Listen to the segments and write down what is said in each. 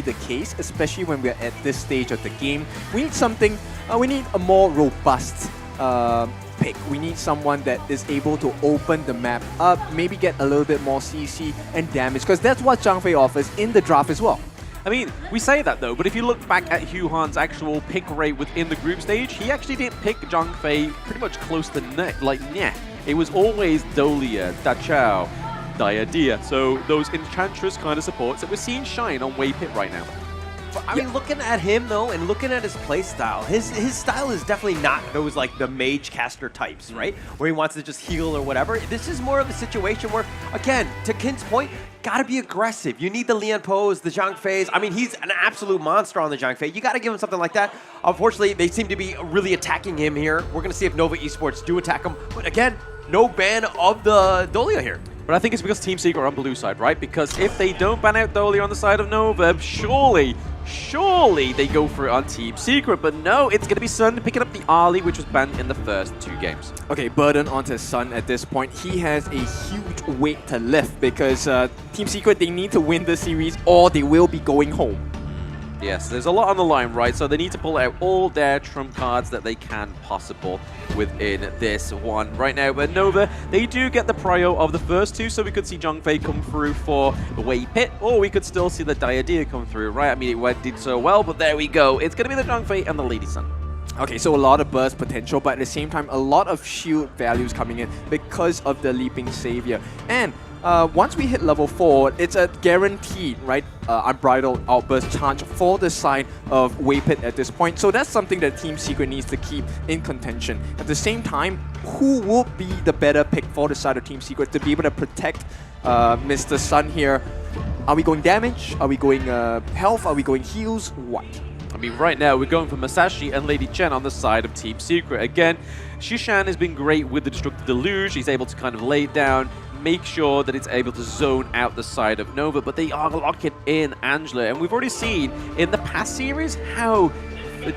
the case, especially when we're at this stage of the game. We need something, we need a more robust pick. We need someone that is able to open the map up, maybe get a little bit more CC and damage, because that's what Zhang Fei offers in the draft as well. I mean, we say that though, but if you look back at Hugh Han's actual pick rate within the group stage, he actually didn't pick Zhang Fei pretty much close to yeah. It was always Dolia, Da Chao, Diadea. So those Enchantress kind of supports that we're seeing shine on Wei Pit right now. I mean, looking at him though, and looking at his play style, his style is definitely not those like the mage caster types, right? Where he wants to just heal or whatever. This is more of a situation where, again, to Kin's point, gotta be aggressive. You need the Lian Po's, the Zhang Feis. I mean, he's an absolute monster on the Zhang Fei. You gotta give him something like that. Unfortunately, they seem to be really attacking him here. We're gonna see if Nova Esports do attack him, but again, no ban of the Dolia here. But I think it's because Team Secret are on blue side, right? Because if they don't ban out Dolia on the side of Nova, surely they go for it on Team Secret. But no, it's going to be Sun picking up the Ali, which was banned in the first 2 games. Okay, burden onto Sun at this point. He has a huge weight to lift because Team Secret, they need to win the series or they will be going home. Yes, there's a lot on the line, right? So they need to pull out all their trump cards that they can possible within this one right now. But Nova, they do get the prio of the first 2, so we could see Zhang Fei come through for the Wei Pit, or we could still see the Diadea come through, right? I mean, did so well, but there we go. It's going to be the Zhang Fei and the Lady Sun. Okay, so a lot of burst potential, but at the same time, a lot of shield values coming in because of the Leaping Savior. And once we hit level 4, it's a guaranteed, right, unbridled outburst charge for the side of Wei Pit at this point. So that's something that Team Secret needs to keep in contention. At the same time, who would be the better pick for the side of Team Secret to be able to protect Mr. Sun here? Are we going damage? Are we going health? Are we going heals? What? I mean, right now, we're going for Masashi and Lady Chen on the side of Team Secret. Again, Shishan has been great with the Destructive Deluge. He's able to kind of lay it down, make sure that it's able to zone out the side of Nova, but they are locking in Angela. And we've already seen in the past series how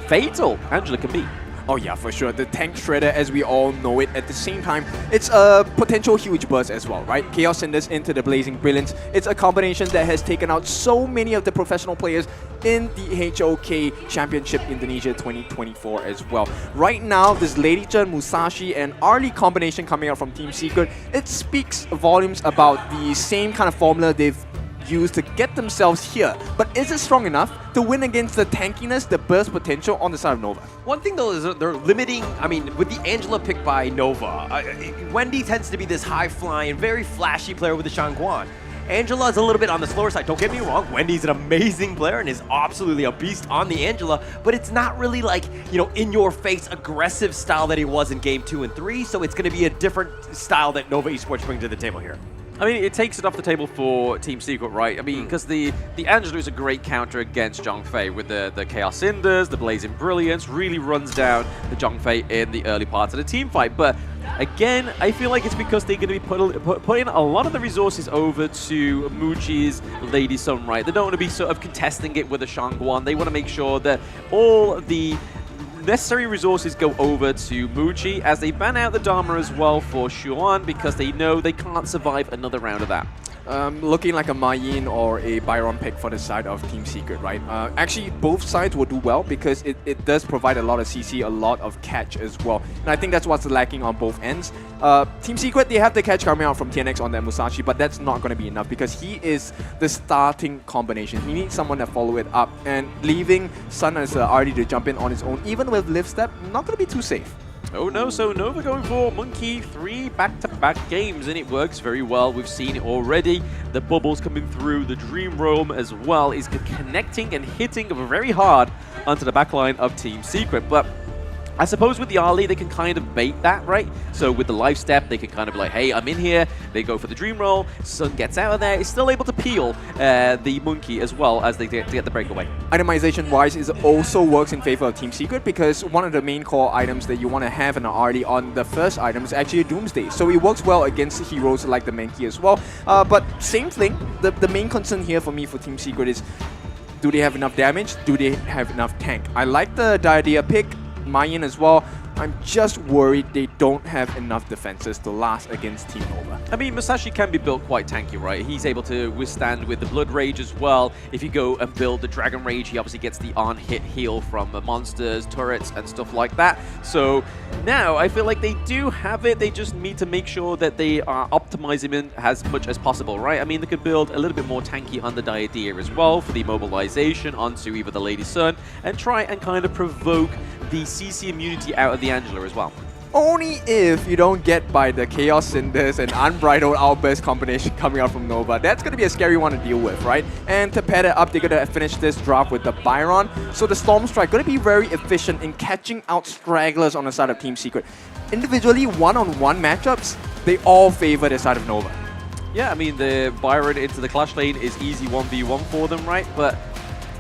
fatal Angela can be. Oh yeah, for sure. The tank shredder, as we all know it. At the same time, it's a potential huge burst as well, right? Chaos Cinders into the Blazing Brilliance. It's a combination that has taken out so many of the professional players in the HOK Championship Indonesia 2024 as well. Right now, this Lady Chen, Musashi, and Arlie combination coming out from Team Secret, it speaks volumes about the same kind of formula they've used to get themselves here. But is it strong enough to win against the tankiness, the burst potential on the side of Nova? One thing though is they're limiting, I mean, with the Angela pick by Nova, Wendy tends to be this high-flying, very flashy player with the Shangguan. Angela is a little bit on the slower side. Don't get me wrong, Wendy's an amazing player and is absolutely a beast on the Angela, but it's not really like, you know, in-your-face aggressive style that he was in Game 2 and 3, so it's going to be a different style that Nova Esports bring to the table here. I mean, it takes it off the table for Team Secret, right? I mean, because the Angela is a great counter against Zhang Fei with the Chaos Cinders, the Blazing Brilliance, really runs down the Zhang Fei in the early parts of the team fight. But again, I feel like it's because they're going to be putting a lot of the resources over to Muji's Lady Sun, right? They don't want to be sort of contesting it with a Shangguan. They want to make sure that all the necessary resources go over to Muji as they ban out the Dharma as well for Xuan because they know they can't survive another round of that. Looking like a Ma Yin or a Byron pick for the side of Team Secret, right? Actually, both sides will do well because it does provide a lot of CC, a lot of catch as well. And I think that's what's lacking on both ends. Team Secret, they have the catch coming out from TNX on that Musashi, but that's not going to be enough because he is the starting combination. He needs someone to follow it up, and leaving Sun as Artie to jump in on his own, even with lift step, not going to be too safe. Oh no, so Nova going for Monkey 3 back-to-back games, and it works very well. We've seen it already. The bubbles coming through, the Dream Roam as well is connecting and hitting very hard onto the backline of Team Secret. But I suppose with the Ali, they can kind of bait that, right? So with the life step, they can kind of be like, hey, I'm in here. They go for the Dream Roll. Sun gets out of there. He's still able to peel the Monkey as well as they get the breakaway. Itemization-wise, it also works in favor of Team Secret because one of the main core items that you want to have in an RD on the first item is actually a Doomsday. So it works well against heroes like the Mankey as well. But same thing, the main concern here for me for Team Secret is, do they have enough damage? Do they have enough tank? I like the Diadea pick. Ma Yin as well. I'm just worried they don't have enough defenses to last against Team Nova. I mean, Masashi can be built quite tanky, right? He's able to withstand with the Blood Rage as well. If you go and build the Dragon Rage, he obviously gets the on-hit heal from monsters, turrets, and stuff like that. So now I feel like they do have it. They just need to make sure that they are optimizing it as much as possible, right? I mean, they could build a little bit more tanky on the Diadea as well for the mobilization onto either the Lady Sun and try and kind of provoke the CC immunity out of the Angela as well. Only if you don't get by the Chaos Cinders and Unbridled Outburst combination coming out from Nova. That's going to be a scary one to deal with, right? And to pair that up, they're going to finish this draft with the Byron. So the Storm Strike going to be very efficient in catching out stragglers on the side of Team Secret. Individually, one-on-one matchups, they all favor the side of Nova. Yeah, I mean, the Byron into the Clash lane is easy 1v1 for them, right? But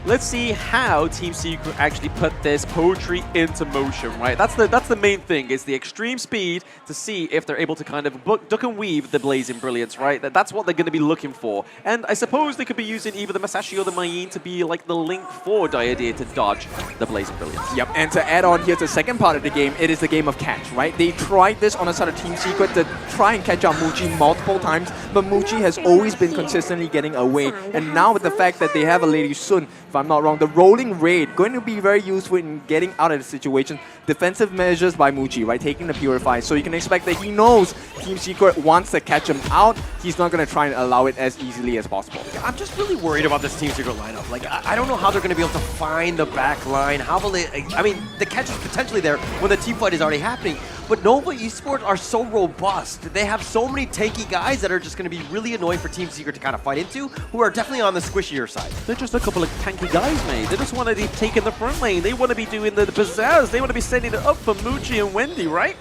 let's see how Team Secret actually put this poetry into motion, right? That's the main thing, is the extreme speed to see if they're able to kind of duck and weave the Blazing Brilliance, right? That's what they're going to be looking for. And I suppose they could be using either the Masashi or the Mayin to be like the link for Diadea to dodge the Blazing Brilliance. Yep, and to add on here to the second part of the game, it is the game of catch, right? They tried this on the side of Team Secret to try and catch out Muji multiple times, but Muji has always been consistently getting away. And now with the fact that they have a Lady Sun, if I'm not wrong, the rolling raid going to be very useful in getting out of the situation. Defensive measures by Muji, right? Taking the Purify. So you can expect that he knows Team Secret wants to catch him out. He's not going to try and allow it as easily as possible. I'm just really worried about this Team Secret lineup. Like, I don't know how they're going to be able to find the back line. How will they... I mean, the catch is potentially there when the team fight is already happening. But Nova Esports are so robust. They have so many tanky guys that are just going to be really annoying for Team Secret to kind of fight into, who are definitely on the squishier side. They're just a couple of tanky guys, mate. They just want to be taking the front lane. They want to be doing the bazaars. They want to be sending it up for Muji and Wendy, right?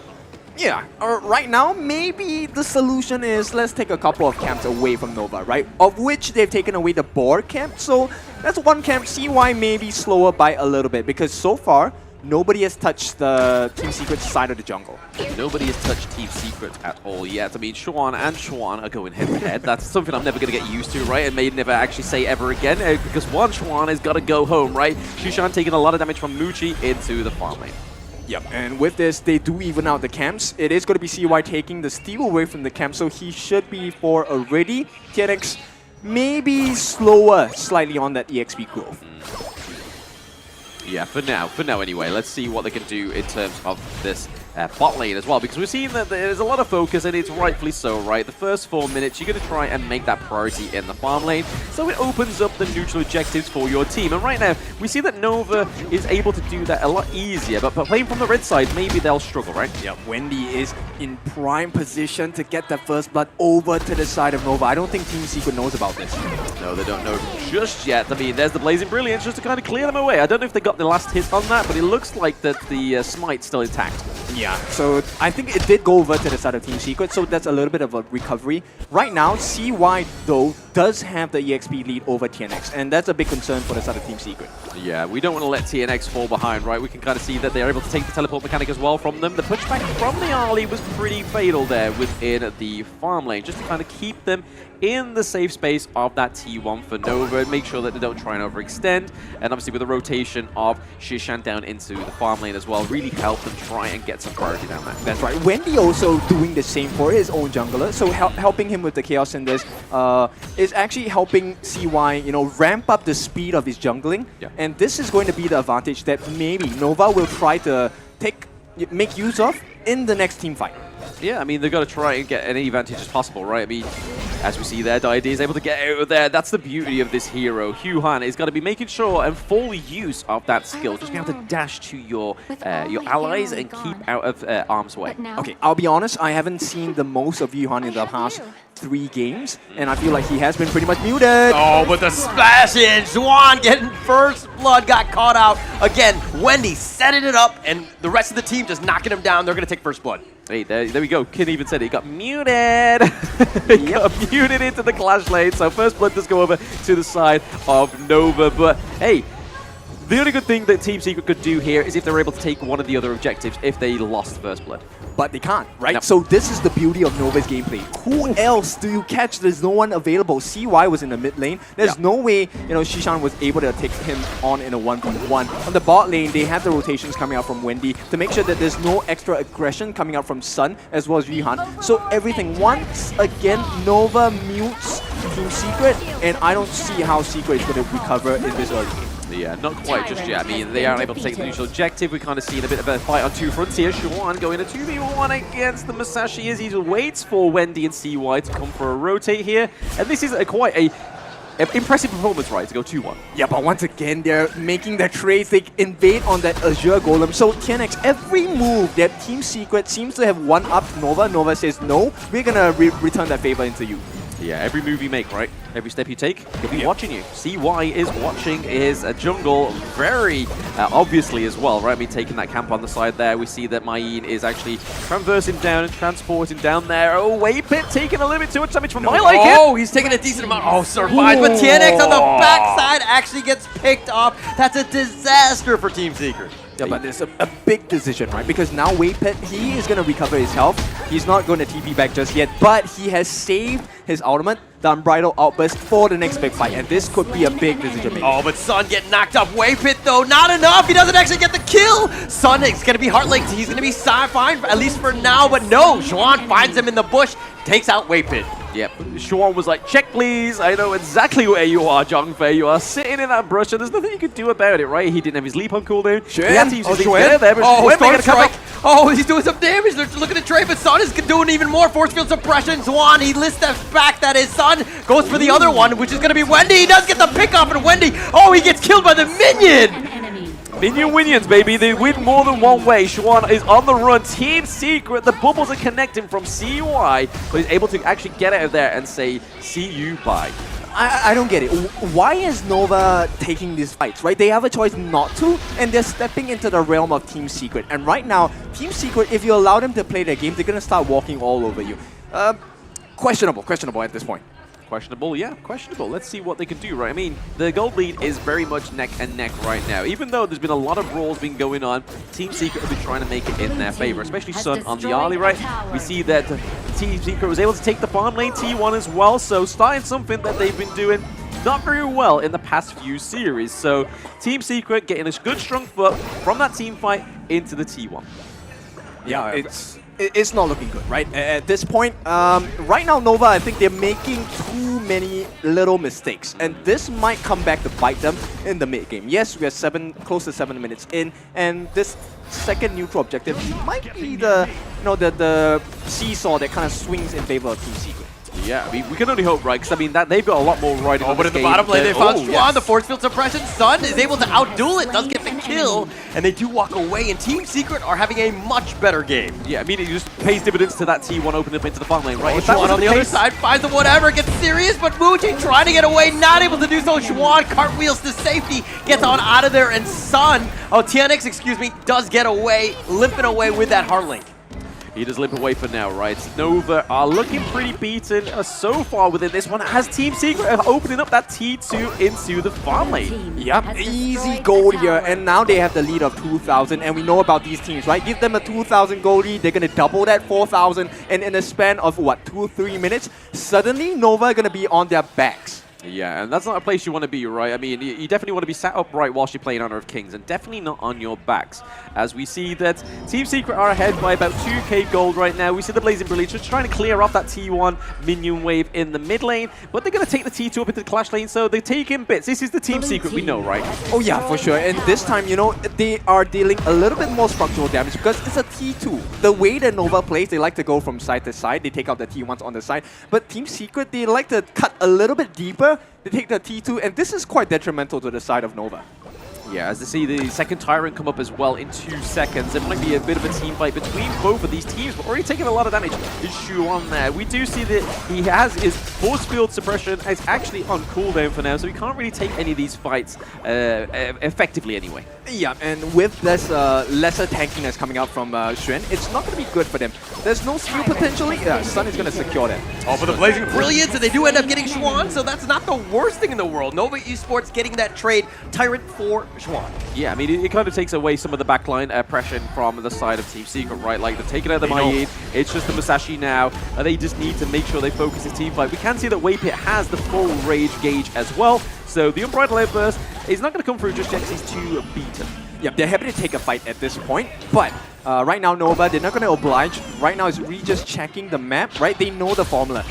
Yeah, right now, maybe the solution is let's take a couple of camps away from Nova, right? Of which they've taken away the board camp. So that's one camp. CY may be slower by a little bit because so far, nobody has touched the Team Secret side of the jungle. Nobody has touched Team Secret at all yet. I mean, Xuan and Xuan are going head-to-head. That's something I'm never going to get used to, right? And may never actually say ever again, because one Xuan has got to go home, right? Shushan taking a lot of damage from Muji into the farm lane. Yep, and with this, they do even out the camps. It is going to be CY taking the steal away from the camp, so he should be for already. TNX maybe slower slightly on that EXP growth. Yeah, for now anyway. Let's see what they can do in terms of this bot lane as well, because we're seeing that there's a lot of focus, and it's rightfully so, right? The first 4 minutes, you're going to try and make that priority in the farm lane, so it opens up the neutral objectives for your team. And right now, we see that Nova is able to do that a lot easier, but playing from the red side, maybe they'll struggle, right? Yeah, Wendy is in prime position to get the first blood over to the side of Nova. I don't think Team Secret knows about this. No, they don't know just yet. I mean, there's the Blazing Brilliance just to kind of clear them away. I don't know if they got the last hit on that, but it looks like that the smite's still intact. Yeah, so I think it did go over to the side of Team Secret, so that's a little bit of a recovery. Right now, CY, though, does have the EXP lead over TNX, and that's a big concern for the side of Team Secret. Yeah, we don't want to let TNX fall behind, right? We can kind of see that they're able to take the teleport mechanic as well from them. The pushback from the Ali was pretty fatal there within the farm lane, just to kind of keep them in the safe space of that T1 for Nova and make sure that they don't try and overextend. And obviously with the rotation of Shishan down into the farm lane as well, really help them try and get some priority down there. That's right. Wendy also doing the same for his own jungler, so helping him with the Chaos Cinders is actually helping CY, ramp up the speed of his jungling. Yeah. And this is going to be the advantage that maybe Nova will try to make use of in the next team fight. Yeah, I mean, they've got to try and get any advantage as possible, right? I mean, as we see there, Diadea is able to get out of there. That's the beauty of this hero. Huhan is going to be making sure and full use of that skill. Just be able to dash to your allies and keep out of arm's way. Okay, I'll be honest, I haven't seen the most of Yuhan in the past 3 games, and I feel like he has been pretty much muted. Oh, but the splash in! Xuan getting first blood, got caught out. Again, Wendy setting it up, and the rest of the team just knocking him down. They're going to take first blood. Hey, there we go. Kin even said it. He got muted. He got muted into the Clash lane. So first blood does go over to the side of Nova. But hey, The only good thing that Team Secret could do here is if they're able to take one of the other objectives if they lost First Blood. But they can't, right? Yep. So this is the beauty of Nova's gameplay. Who else do you catch? There's no one available. CY was in the mid lane. There's no way, Shishan was able to take him on in a 1v1. On the bot lane, they have the rotations coming out from Wendy to make sure that there's no extra aggression coming out from Sun as well as Rihan. So everything, once again, Nova mutes Team Secret, and I don't see how Secret is going to recover in this early game. Yeah, not quite just yet. I mean, they aren't able to take the neutral objective. We kind of seen a bit of a fight on two fronts here. Xuan going a 2v1 against the Musashi as he waits for Wendy and CY to come for a rotate here. And this is quite a impressive performance, right, to go 2-1. Yeah, but once again, they're making their trades. They invade on that Azure Golem. So TNX, every move that Team Secret seems to have one-upped Nova, Nova says, no, we're going to return that favor into you. Yeah, every move you make, right? Every step you take, he'll be watching you. CY is watching his jungle very obviously as well, right? I mean, taking that camp on the side there. We see that Mayin is actually traversing down and transporting down there. Oh, Waypit taking a little bit too much damage from my liking. Oh, he's taking a decent amount. Oh, survived. But TNX on the backside actually gets picked off. That's a disaster for Team Secret. Yeah, but it's a big decision, right? Because now Waypit, he is going to recover his health. He's not going to TP back just yet, but he has saved his ultimate, the Unbridled Outburst, for the next big fight. And this could be a big decision making. Oh, but Sun getting knocked up. Waypit, though, not enough. He doesn't actually get the kill. Sun is going to be heart-linked. He's going to be fine, at least for now. But no, Xuan finds him in the bush, takes out Waypit. Yep, Xuan was like, check please, I know exactly where you are, Zhongfei. You are sitting in that brush and there's nothing you could do about it, right? He didn't have his leap on cooldown. He had to use his there, but Storm Strike. Oh, he's doing some damage. They're looking at Trey, but Sun is doing even more. Force Field Suppression. Xuan, he lists that back. That is Sun. Goes for the other one, which is going to be Wendy. He does get the pick off, and Wendy, oh, he gets killed by the minion. Minions, baby. They win more than one way. Xuan is on the run. Team Secret. The bubbles are connecting from CY, but he's able to actually get out of there and say, see you, bye. I don't get it. Why is Nova taking these fights, right? They have a choice not to, and they're stepping into the realm of Team Secret. And right now, Team Secret, if you allow them to play their game, they're going to start walking all over you. Questionable at this point. Questionable, yeah, questionable. Let's see what they can do, right? I mean, the gold lead is very much neck and neck right now. Even though there's been a lot of brawls been going on, Team Secret have been trying to make it in their favor, especially Sun on the early, right? We see that Team Secret was able to take the farm lane T1 as well, so starting something that they've been doing not very well in the past few series. So Team Secret getting a good strong foot from that team fight into the T1. Yeah, it's not looking good, right? At this point, right now, Nova, I think they're making too many little mistakes. And this might come back to bite them in the mid game. Yes, we are close to 7 minutes in, and this second neutral objective might be the seesaw that kind of swings in favor of Team Secret. Yeah, I mean, we can only hope, right? Because, I mean, they've got a lot more riding on but this in the game bottom lane, they found than- Xuan, yes. the Force Field Suppression. Sun is able to outduel it, does get the kill, and they do walk away, and Team Secret are having a much better game. Yeah, I mean, it just pays dividends to that T1 opening up into the farm lane, right? If that Xuan was on the other case- side finds the whatever, gets serious, but Muji trying to get away, not able to do so. Xuan cartwheels to safety, gets on out of there, and Sun, TNX, excuse me, does get away, limping away with that Heartlink. He does limp away for now, right? Nova are looking pretty beaten so far within this one as Team Secret are opening up that T2 into the farm lane. Yep, easy gold here, and now they have the lead of 2,000, and we know about these teams, right? Give them a 2,000 gold lead, they're going to double that 4,000, and in a span of, what, 2-3 minutes, suddenly Nova are going to be on their backs. Yeah, and that's not a place you want to be, right? I mean, you definitely want to be sat upright whilst you're playing Honor of Kings, and definitely not on your backs. As we see that Team Secret are ahead by about 2k gold right now. We see the Blazing Brilliance just trying to clear off that T1 minion wave in the mid lane, but they're going to take the T2 up into the clash lane, so they're taking bits. This is the Team Secret we know, right? Oh yeah, for sure. And this time, they are dealing a little bit more structural damage because it's a T2. The way that Nova plays, they like to go from side to side. They take out the T1s on the side. But Team Secret, they like to cut a little bit deeper. They take the T2, and this is quite detrimental to the side of Nova. Yeah, as they see the second Tyrant come up as well in 2 seconds. It might be a bit of a team fight between both of these teams, but already taking a lot of damage is Xuan there. We do see that he has his Force Field Suppression. It's actually on cooldown for now, so he can't really take any of these fights effectively anyway. Yeah, and with this lesser tankiness coming out from Xuan, it's not going to be good for them. There's no skill potentially. Sun is going to secure that. Oh, for the Blazing Brilliance, and they do end up getting Xuan, so that's not the worst thing in the world. Nova Esports getting that trade, Tyrant for Schwan. Yeah, I mean, it kind of takes away some of the backline pressure from the side of Team Secret, right? Like, they've taken out the Maid. It's just the Musashi now. They just need to make sure they focus his team fight. We can see that Waypit has the full rage gauge as well. So the Unbridled Outburst is not going to come through just yet because he's too beaten. Yep, they're happy to take a fight at this point, but right now Nova, they're not going to oblige. Right now it's really just checking the map, right? They know the formula.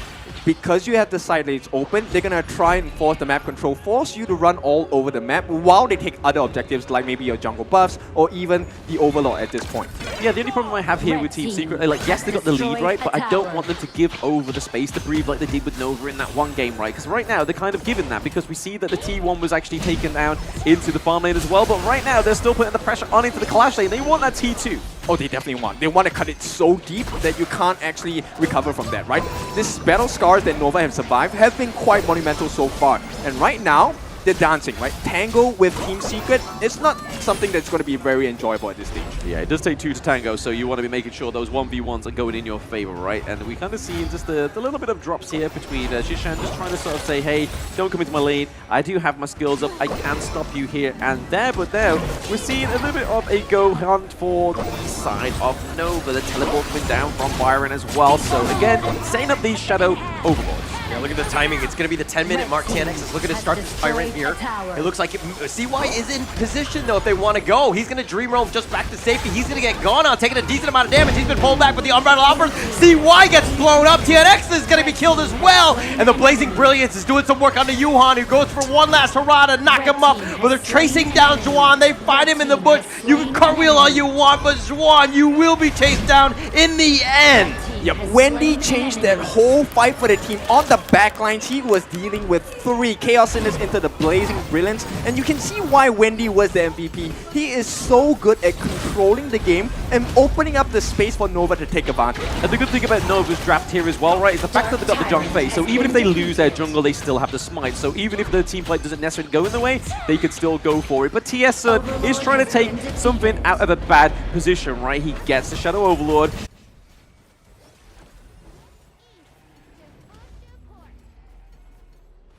Because you have the side lanes open, they're going to try and force the map control, force you to run all over the map while they take other objectives like maybe your jungle buffs or even the Overlord at this point. Yeah, the only problem I have here with Team Secret, like, yes, they got the lead, right, but I don't want them to give over the space to breathe like they did with Nova in that one game, right? Because right now, they're kind of given that because we see that the T1 was actually taken down into the farm lane as well, but right now, they're still putting the pressure on into the Clash lane. They want that T2. Oh, they definitely want. They want to cut it so deep that you can't actually recover from that, right? This battle scars that Nova have survived have been quite monumental so far. And right now, they're dancing, right? Tango with Team Secret, it's not something that's going to be very enjoyable at this stage. Yeah, it does take 2 to tango, so you want to be making sure those 1v1s are going in your favor, right? And we kind of see just the little bit of drops here between Shishan just trying to sort of say, hey, don't come into my lane. I do have my skills up. I can stop you here and there. But now we're seeing a little bit of a go hunt for the side of Nova. The teleport coming down from Byron as well. So again, setting up these Shadow Overlords. Yeah, look at the timing. It's going to be the 10-minute mark. TNX is looking to start this Tyrant here. It looks like CY is in position, though, if they want to go. He's going to Dream Roam just back to safety. He's going to get gone on, taking a decent amount of damage. He's been pulled back with the Unbridled Outburst. CY gets blown up. TNX is going to be killed as well. And the Blazing Brilliance is doing some work on the Yuhan, who goes for one last hurrah to knock him up. But they're tracing down Zhuan. They find him in the bush. You can cartwheel all you want, but Zhuan, you will be chased down in the end. Yep, Wendy changed that whole fight for the team on the backlines. He was dealing with 3 Chaos Cinders into the Blazing Brilliance, and you can see why Wendy was the MVP. He is so good at controlling the game and opening up the space for Nova to take advantage. And the good thing about Nova's draft here as well, right, is the fact that they've got the Zhong Fei. So even if they lose their jungle, they still have the smite. So even if the team fight doesn't necessarily go in the way, they could still go for it. But TS Sun is trying to take something out of a bad position, right? He gets the Shadow Overlord.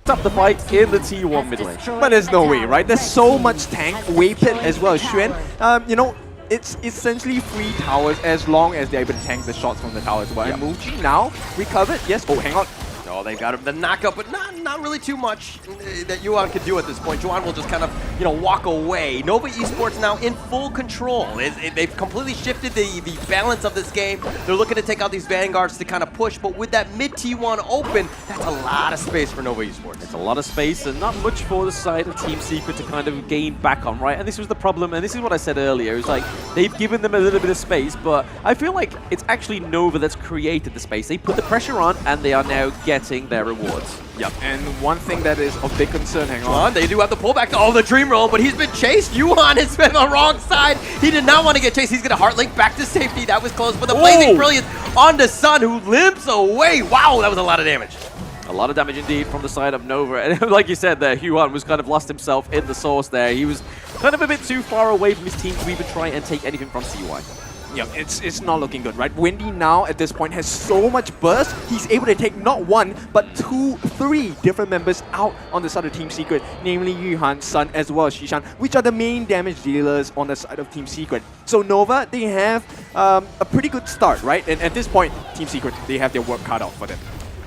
Up the fight in the T1 mid lane. But there's no way, right? There's so much tank, Waypit as well as Xuan. You know, it's essentially 3 towers as long as they're able to tank the shots from the tower as well. Yep. And Muji now recovered. Yes. Oh, hang on. Oh, they've got him the knockup, but not really too much that Yuan could do at this point. Juan will just kind of, you know, walk away. Nova Esports now in full control. They've completely shifted the balance of this game. They're looking to take out these Vanguards to kind of push, but with that mid T1 open, that's a lot of space for Nova Esports. It's a lot of space and not much for the side of Team Secret to kind of gain back on, right? And this was the problem, and this is what I said earlier. It's like they've given them a little bit of space, but I feel like it's actually Nova that's created the space. They put the pressure on, and they are now getting their rewards. Yep, and one thing that is of big concern, hang on. They do have the pullback to the Dream Roll, but he's been chased. Yuan has been on the wrong side. He did not want to get chased. He's going to Heart Link back to safety. That was close, but the Blazing Brilliance onto Sun, who limps away. Wow, that was a lot of damage. A lot of damage indeed from the side of Nova. And like you said there, Yuan was kind of lost himself in the source there. He was kind of a bit too far away from his team to even try and take anything from CY. Yeah, it's not looking good, right? Wendy now at this point has so much burst. He's able to take not 1, but 2, 3 different members out on the side of Team Secret, namely Yuhan, Sun, as well as Shishan, which are the main damage dealers on the side of Team Secret. So Nova, they have a pretty good start, right? And at this point, Team Secret, they have their work cut out for them.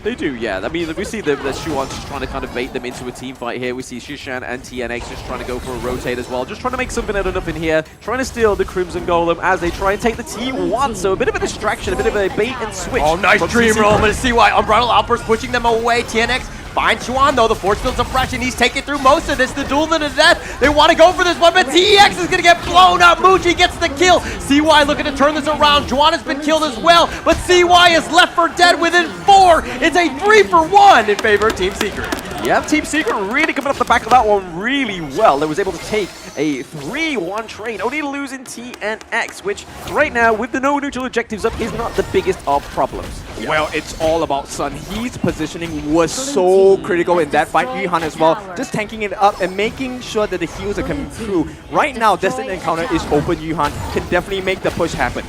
They do, yeah. I mean, we see the Shuan just trying to kind of bait them into a team fight here. We see Shishan and TNX just trying to go for a rotate as well. Just trying to make something out of nothing here. Trying to steal the Crimson Golem as they try and take the T1. So a bit of a distraction, a bit of a bait and switch. Oh, nice Dream Roll. But CY Unbridled Outburst pushing them away. TNX finds Xuan, though. The force field suppression. He's taking through most of this. The duel to the death. They want to go for this one, but TEX is going to get blown up. Muji gets the kill. CY looking to turn this around. Juan has been killed as well, but CY is left for dead within 4. It's a 3-for-1 in favor of Team Secret. Yeah, Team Secret really coming off the back of that one really well. They was able to take a 3-1 trade, only losing TNX, which right now, with the no neutral objectives up, is not the biggest of problems. Yeah. Well, it's all about Sun. His positioning was so critical in that fight. Yuhan as well, just tanking it up and making sure that the heals are coming through. Right now, Destined Encounter is open. Yuhan can definitely make the push happen.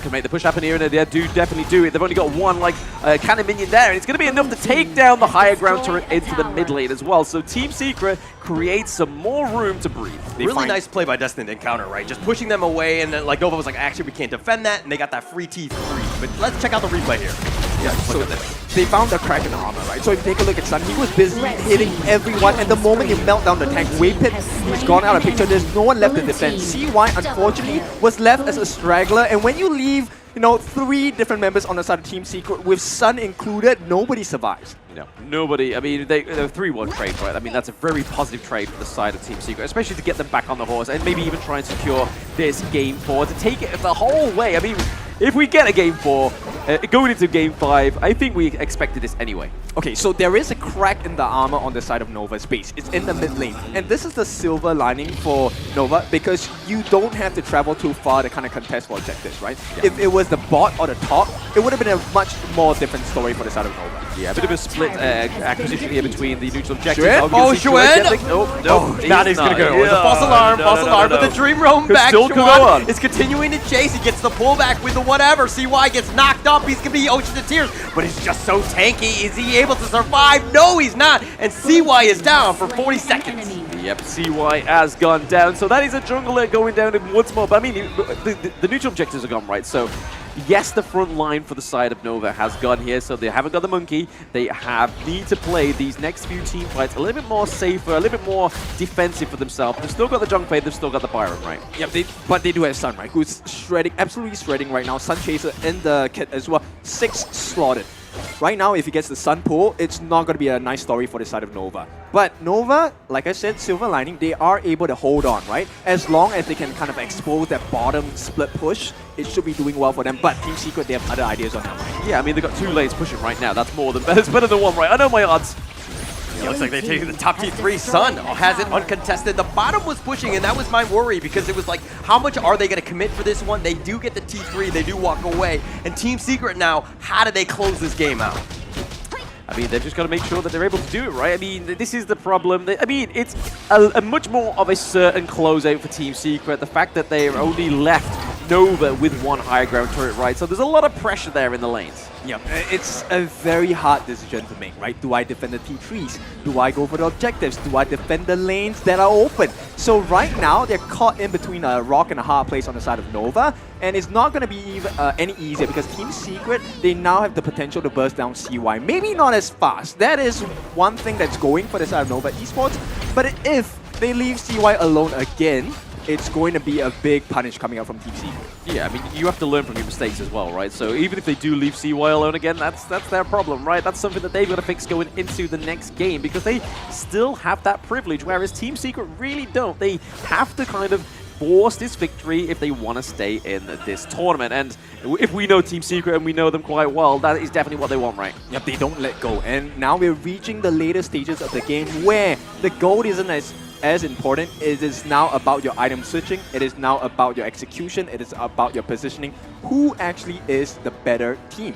can make the push happen here, and they do definitely do it. They've only got one cannon minion there, and it's going to be enough to take down the higher ground turret into the mid lane as well. So Team Secret creates some more room to breathe. Really nice play by Destin to encounter, right? Just pushing them away, and then like Nova was like, actually, we can't defend that, and they got that free T3. But let's check out the replay here. Yeah, so they found a crack in the armor, right? So if you take a look at Sun, he was busy hitting everyone, and the moment you melt down the tank, Waypit, he's gone out of picture. There's no one left to defend. CY, unfortunately, was left as a straggler, and when you leave, you know, 3 different members on the side of Team Secret, with Sun included, nobody survives. No, nobody. I mean, they're 3-1 trade, right? I mean, that's a very positive trade for the side of Team Secret, especially to get them back on the horse and maybe even try and secure this game 4, to take it the whole way. I mean, if we get a game 4, going into game 5, I think we expected this anyway. Okay, so there is a crack in the armor on the side of Nova's base. It's in the mid lane. And this is the silver lining for Nova, because you don't have to travel too far to kind of contest for objectives, right? Yeah. If it was the bot or the top, it would have been a much more different story for the side of Nova. Yeah, a bit of a split acquisition here between the neutral objectives. Oh, Shuen! No, now he's going to go. It's a false alarm, but the Dream Roam back. Still could go on. Is continuing to chase. He gets the pullback with the whatever. CY gets knocked up. He's going to be Ocean of Tears, but he's just so tanky. Is he able to survive? No, he's not. And CY is down for 40 seconds. Yep, CY has gone down. So that is a jungler going down in once more. But I mean, the neutral objectives are gone, right? So yes, the front line for the side of Nova has gone here, so they haven't got the monkey. They need to play these next few team fights a little bit more safer, a little bit more defensive for themselves. They've still got the Jungfei, they've still got the Byron, right? Yep, but they do have Sun, right? Who's shredding, absolutely shredding right now. Sun Chaser in the kit as well. 6 slotted. Right now, if he gets the Sun pull, it's not going to be a nice story for the side of Nova. But Nova, like I said, silver lining, they are able to hold on, right? As long as they can kind of expose that bottom split push, it should be doing well for them. But Team Secret, they have other ideas on that, right? Yeah, I mean, they've got 2 lanes pushing right now. That's more than that's better than 1, right? I know my odds. It looks like they take the top T3. Sun has it uncontested. The bottom was pushing, and that was my worry, because it was like, how much are they going to commit for this one? They do get the T3. They do walk away. And Team Secret now, how do they close this game out? I mean, they've just got to make sure that they're able to do it, right? I mean, this is the problem. I mean, it's a much more of a certain closeout for Team Secret. The fact that they're only left Nova with 1 higher ground turret, right? So there's a lot of pressure there in the lanes. Yeah, it's a very hard decision to make, right? Do I defend the T3s? Do I go for the objectives? Do I defend the lanes that are open? So right now, they're caught in between a rock and a hard place on the side of Nova, and it's not going to be even, any easier, because Team Secret, they now have the potential to burst down CY. Maybe not as fast. That is one thing that's going for the side of Nova Esports, but if they leave CY alone again, it's going to be a big punish coming out from Team Secret. Yeah, I mean, you have to learn from your mistakes as well, right? So even if they do leave CY alone again, that's their problem, right? That's something that they've got to fix going into the next game, because they still have that privilege, whereas Team Secret really don't. They have to kind of force this victory if they want to stay in this tournament. And if we know Team Secret, and we know them quite well, that is definitely what they want, right? Yep, they don't let go. And now we're reaching the later stages of the game where the gold isn't as important. It is now about your item switching. It is now about your execution. It is about your positioning. Who actually is the better team?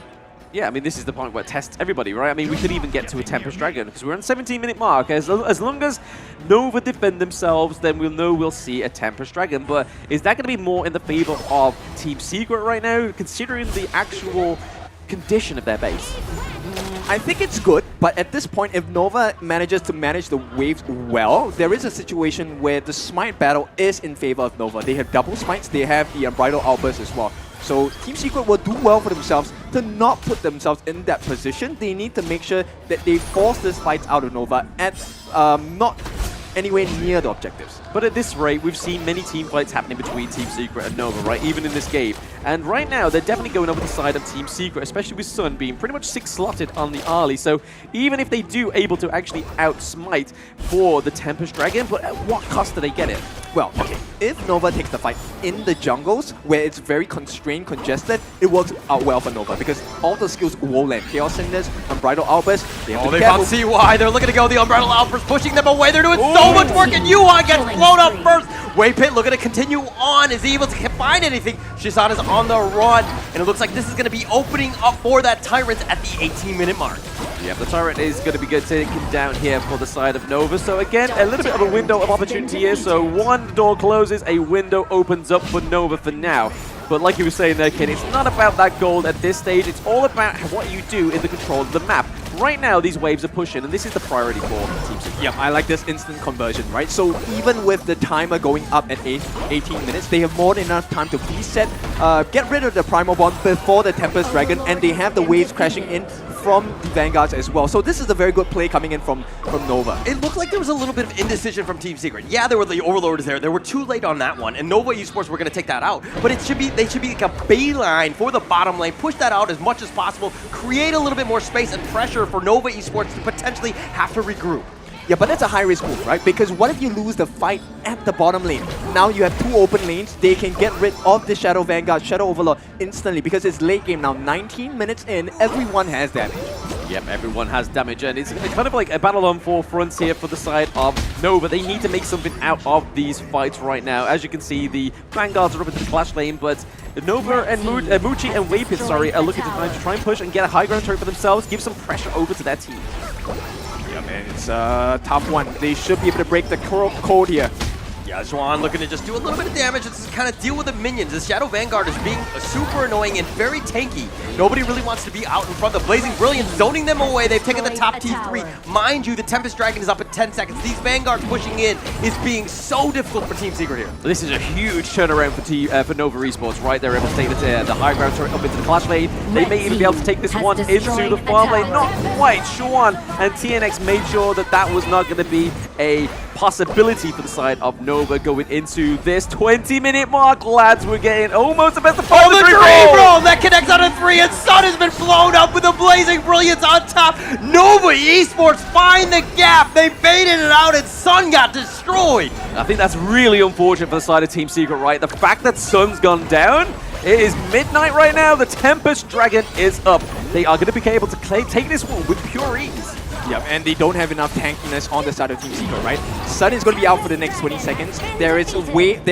Yeah, I mean, this is the point where it tests everybody, right? I mean, we could even get to a Tempest Dragon, because we're on 17-minute mark. As long as Nova defend themselves, then we'll know we'll see a Tempest Dragon. But is that going to be more in the favor of Team Secret right now, considering the actual condition of their base? I think it's good, but at this point, if Nova manages to manage the waves well, there is a situation where the smite battle is in favor of Nova. They have double smites, they have the Unbridled Outburst as well. So Team Secret will do well for themselves to not put themselves in that position. They need to make sure that they force this fight out of Nova at not anywhere near the objectives. But at this rate, we've seen many team fights happening between Team Secret and Nova, right? Even in this game. And right now, they're definitely going over the side of Team Secret, especially with Sun being pretty much 6-slotted on the early. So even if they do able to actually outsmite for the Tempest Dragon, but at what cost do they get it? Well, okay, if Nova takes the fight in the jungles, where it's very constrained, congested, it works out well for Nova, because all the skills will land. Chaos Cinders, Unbridled Outburst, they have to be careful. They found CY, they're looking to go, the Unbridled Outburst pushing them away, they're doing so much work, and Yuan gets blown up first! Waypit looking to continue on, is he able to find anything? Shizan is on the run, and it looks like this is going to be opening up for that Tyrant at the 18-minute mark. Yeah, the Tyrant is going to be good taken down here for the side of Nova. So again, a little bit of a window of opportunity here. So one door closes, a window opens up for Nova for now. But like you were saying there, Ken, it's not about that gold at this stage. It's all about what you do in the control of the map. Right now, these waves are pushing, and this is the priority for Team Secret. Yeah, I like this instant conversion, right? So even with the timer going up at 18 minutes, they have more than enough time to reset, get rid of the Primal Bond before the Tempest Dragon, and they have the waves crashing in from the Vanguards as well. So this is a very good play coming in from Nova. It looked like there was a little bit of indecision from Team Secret. Yeah, there were the Overlords there. They were too late on that one, and Nova Esports were going to take that out. But they should be like a bayline for the bottom lane, push that out as much as possible, create a little bit more space and pressure for Nova Esports to potentially have to regroup. Yeah, but that's a high-risk move, right? Because what if you lose the fight at the bottom lane? Now you have 2 open lanes. They can get rid of the Shadow Vanguard, Shadow Overlord instantly because it's late game now. 19 minutes in, everyone has damage. Yep, everyone has damage, and it's kind of like a battle on 4 fronts here for the side of Nova. They need to make something out of these fights right now. As you can see, the Vanguards are up into the Clash lane, but Nova and Muchi and Wapit, are looking to try and push and get a high ground turret for themselves, give some pressure over to their team. Yeah, man, it's a tough one. They should be able to break the code here. Yeah, Zhuan looking to just do a little bit of damage and just kind of deal with the minions. The Shadow Vanguard is being super annoying and very tanky. Nobody really wants to be out in front. The Blazing Brilliance zoning them away. They've taken the top T3. Mind you, the Tempest Dragon is up at 10 seconds. These Vanguards pushing in is being so difficult for Team Secret here. This is a huge turnaround for Nova Esports, right? They're able to take the high ground turret up into the Clash lane. They may even be able to take this one into the farm lane. Not quite. Shuan and TNX made sure that that was not going to be a possibility for the side of Nova going into this 20-minute mark. Lads, we're getting almost the best of 5. Oh, the Dream Roll! That connects on a 3, and Sun has been blown up with the Blazing Brilliance on top. Nova Esports find the gap. They baited it out, and Sun got destroyed. I think that's really unfortunate for the side of Team Secret, right? The fact that Sun's gone down, it is midnight right now. The Tempest Dragon is up. They are going to be able to take this one with pure ease. Yep, and they don't have enough tankiness on the side of Team Secret, right? Sun is going to be out for the next 20 seconds. There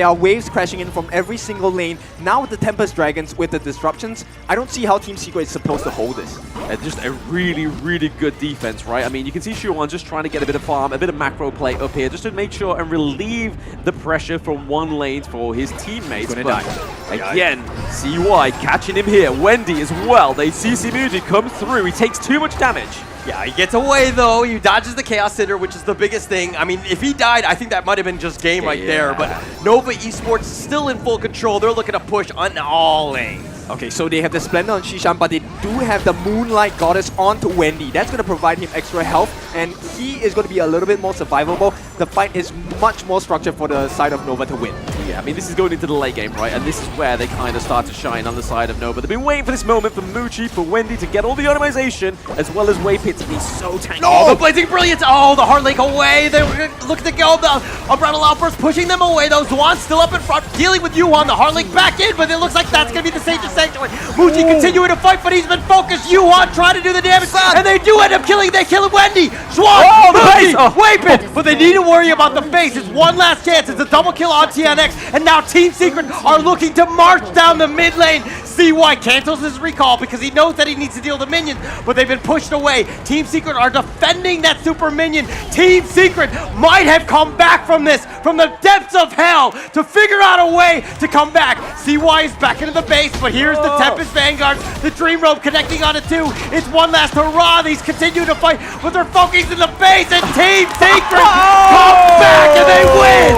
are waves crashing in from every single lane. Now with the Tempest Dragons, with the disruptions, I don't see how Team Secret is supposed to hold this. Just a really, really good defense, right? I mean, you can see Shuan just trying to get a bit of farm, a bit of macro play up here, just to make sure and relieve the pressure from one lane for his teammates. He's gonna die. Again, CY catching him here. Wendy as well. They see Simuji come through. He takes too much damage. Yeah, he gets away though. He dodges the Chaos Cinder, which is the biggest thing. I mean, if he died, I think that might have been just game right there. But Nova Esports still in full control. They're looking to push on all lanes. Okay, so they have the Splendor on Shishan, but they do have the Moonlight Goddess onto Wendy. That's going to provide him extra health, and he is going to be a little bit more survivable. The fight is much more structured for the side of Nova to win. Yeah, I mean, this is going into the late game, right? And this is where they kind of start to shine on the side of Nova. They've been waiting for this moment for Muchi, for Wendy to get all the automation, as well as Wapit to be so tanky. Oh, the Blazing Brilliance! Oh, the Heart Lake away! They look to go. The Umbrella Outburst pushing them away, though. Zhuan still up in front, dealing with Yuan. The Heart Lake back in, but it looks like that's going to be the Sage's Sanctuary. Muchi continuing to fight, but he's been focused. Yuan trying to do the damage, and they do end up killing. They kill Wendy. Zhuan, Muchi, Wapit, but they need to worry about the face. It's one last chance. It's a double kill on TNX, and now Team Secret are looking to march down the mid lane. CY cancels his recall because he knows that he needs to deal the minions, but they've been pushed away. Team Secret are defending that super minion. Team Secret might have come back from this, from the depths of hell, to figure out a way to come back. CY is back into the base, but here's the Tempest Vanguards. The Dream Rope connecting on it too. It's one last hurrah. These continue to fight, but they're focusing the base, and Team Secret come back and they win!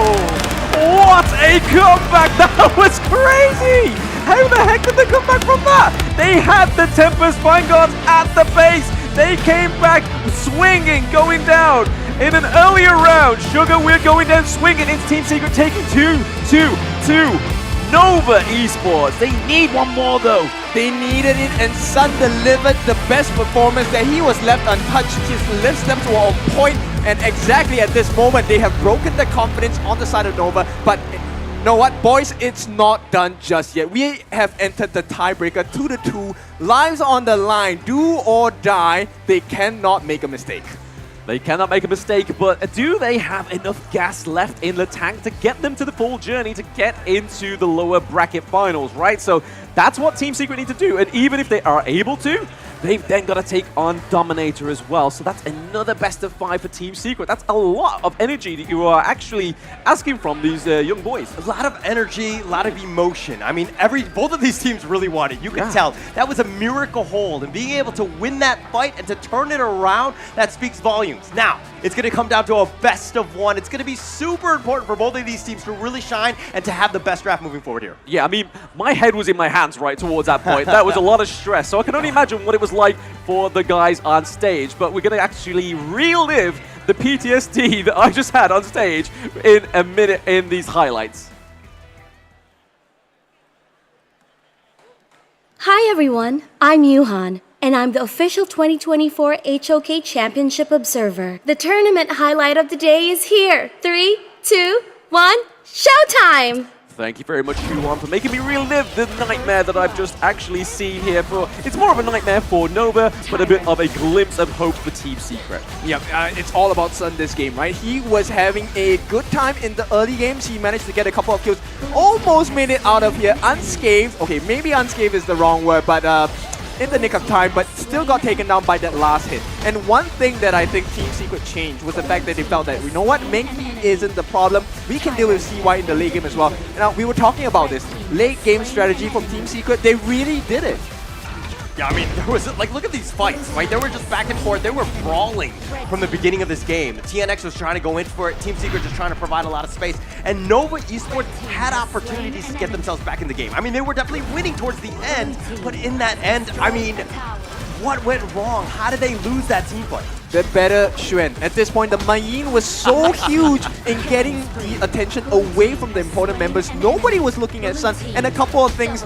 What a comeback! That was crazy! How the heck did they come back from that? They had the Tempest Vanguards at the base. They came back swinging, going down. In an earlier round, Sugar, we're going down swinging into Team Secret, taking 2-2. Nova Esports. They need one more though. They needed it, and Sun delivered the best performance that he was left untouched. His lift steps were on point, and exactly at this moment, they have broken the confidence on the side of Nova. But you know what, boys? It's not done just yet. We have entered the tiebreaker 2-2. Lives on the line, do or die. They cannot make a mistake. They cannot make a mistake, but do they have enough gas left in the tank to get them to the full journey to get into the lower bracket finals, right? So That's what Team Secret need to do. And even if they are able to, they've then got to take on Dominator as well. So that's another best of 5 for Team Secret. That's a lot of energy that you are actually asking from these young boys. A lot of energy, a lot of emotion. I mean, both of these teams really wanted. You could tell that was a miracle hold, and being able to win that fight and to turn it around, that speaks volumes. Now, it's going to come down to a best of 1. It's going to be super important for both of these teams to really shine and to have the best draft moving forward here. Yeah, I mean, my head was in my hands right towards that point. That was a lot of stress. So I can only imagine what it was like for the guys on stage. But we're going to actually relive the PTSD that I just had on stage in a minute in these highlights. Hi everyone, I'm Yuhan, and I'm the official 2024 HOK Championship Observer. The tournament highlight of the day is here. 3, 2, 1, showtime! Thank you very much, Yuan, for making me relive the nightmare that I've just actually seen here. It's more of a nightmare for Nova, but a bit of a glimpse of hope for Team Secret. Yeah, it's all about Sun this game, right? He was having a good time in the early games. He managed to get a couple of kills, almost made it out of here unscathed. Okay, maybe unscathed is the wrong word, but in the nick of time, but still got taken down by that last hit. And one thing that I think Team Secret changed was the fact that they felt that, you know what, Menki isn't the problem. We can deal with CY in the late game as well. Now, we were talking about this late game strategy from Team Secret. They really did it. Yeah, I mean, there was, like, look at these fights, right? They were just back and forth. They were brawling from the beginning of this game. TNX was trying to go in for it. Team Secret just trying to provide a lot of space. And Nova Esports had opportunities to get themselves back in the game. I mean, they were definitely winning towards the end, but in that end, I mean, what went wrong? How did they lose that team fight? The better Xuan. At this point, the Mayin was so huge in getting the attention away from the important members. Nobody was looking at Sun, and a couple of things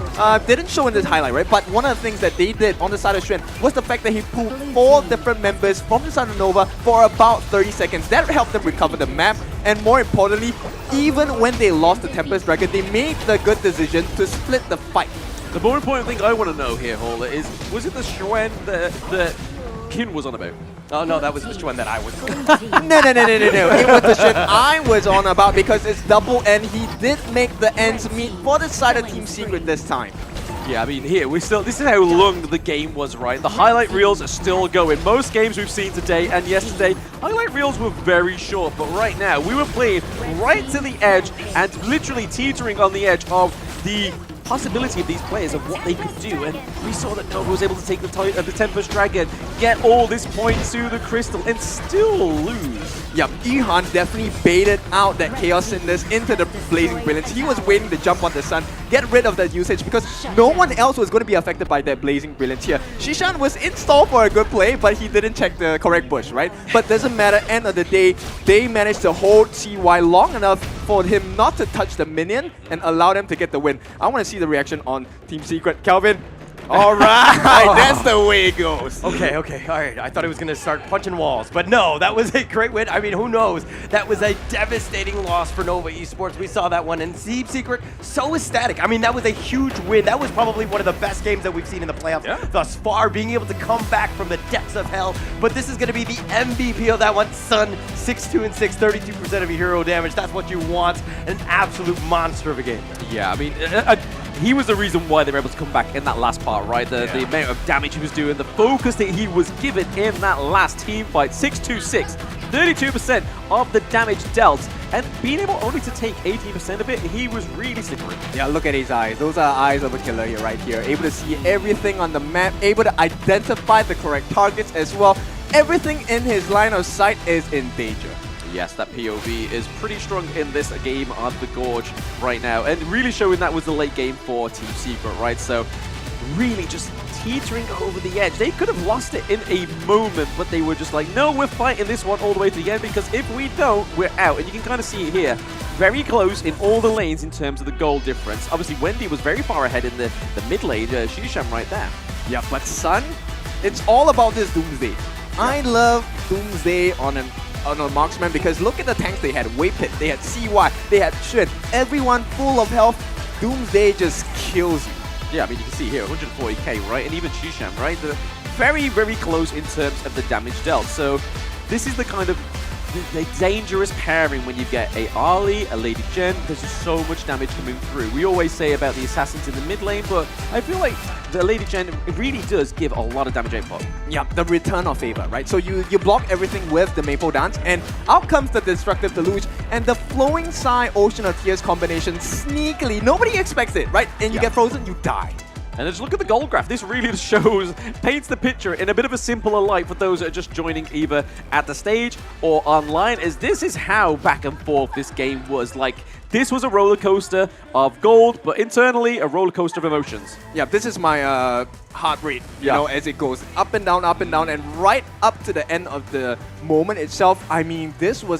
didn't show in this highlight, right? But one of the things that they did on the side of Xuan was the fact that he pulled 4 different members from the side of Nova for about 30 seconds. That helped them recover the map, and more importantly, even when they lost the Tempest Dragon, they made the good decision to split the fight. The more important thing I want to know here, Hola, is was it the Xuan that Kin was on about? Oh, no, that was the one that I was No. It was the shit I was on about because it's double, and he did make the ends meet for the side of Team Secret this time. Yeah, I mean, here, this is how long the game was, right? The highlight reels are still going. Most games we've seen today and yesterday, highlight reels were very short. But right now, we were playing right to the edge and literally teetering on the edge of the possibility of these players of what they could do, and we saw that Nova was able to take the Tempest Dragon, get all this points to the Crystal, and still lose. Yep, Ihan definitely baited out that Chaos Cinders into the Blazing Brilliance. He was waiting to jump on the Sun, get rid of that usage, because no one else was going to be affected by that Blazing Brilliance here. Shishan was in stall for a good play, but he didn't check the correct bush, right? But doesn't matter, end of the day, they managed to hold CY long enough for him not to touch the minion and allow them to get the win. I want to see the reaction on Team Secret. Kelvin. All right, that's the way it goes. Okay, all right. I thought he was going to start punching walls, but no, that was a great win. I mean, who knows? That was a devastating loss for Nova Esports. We saw that one, and Team Secret so ecstatic. I mean, that was a huge win. That was probably one of the best games that we've seen in the playoffs thus far, being able to come back from the depths of hell. But this is going to be the MVP of that one. Sun, 6-2-6, 32% of your hero damage. That's what you want. An absolute monster of a game. Yeah, I mean, he was the reason why they were able to come back in that last part, right? The amount of damage he was doing, the focus that he was given in that last team fight, 6-2-6, 32% of the damage dealt, and being able only to take 18% of it, he was really slippery. Yeah, look at his eyes. Those are eyes of a killer here, right here. Able to see everything on the map, able to identify the correct targets as well. Everything in his line of sight is in danger. Yes, that POV is pretty strong in this game of the Gorge right now, and really showing that was the late game for Team Secret, right? So really just teetering over the edge. They could have lost it in a moment, but they were just like, no, we're fighting this one all the way to the end, because if we don't, we're out. And you can kind of see it here. Very close in all the lanes in terms of the goal difference. Obviously, Wendy was very far ahead in the mid lane. Shisham right there. Yeah, but Sun, it's all about this Doomsday. I love Doomsday on a marksman, because look at the tanks they had. Waypit, they had CY, they had Xuan. Everyone full of health. Doomsday just kills you. Yeah, I mean, you can see here, 140k, right? And even Shisham, right? They're very, very close in terms of the damage dealt. So this is the kind of the dangerous pairing when you get a Ali, a Lady Jen. There's just so much damage coming through. We always say about the assassins in the mid lane, but I feel like the Lady Jen really does give a lot of damage output. Yeah, the return of favor, right? So you block everything with the Maple Dance, and out comes the Destructive Deluge, and the Flowing Sigh Ocean of Tears combination sneakily. Nobody expects it, right? And you get frozen, you die. And just look at the gold graph. This really shows, paints the picture in a bit of a simpler light for those that are just joining either at the stage or online, as this is how back and forth this game was. Like, this was a roller coaster of gold, but internally a roller coaster of emotions. Yeah, this is my heart rate, you know, as it goes up and down, and right up to the end of the moment itself. I mean, this was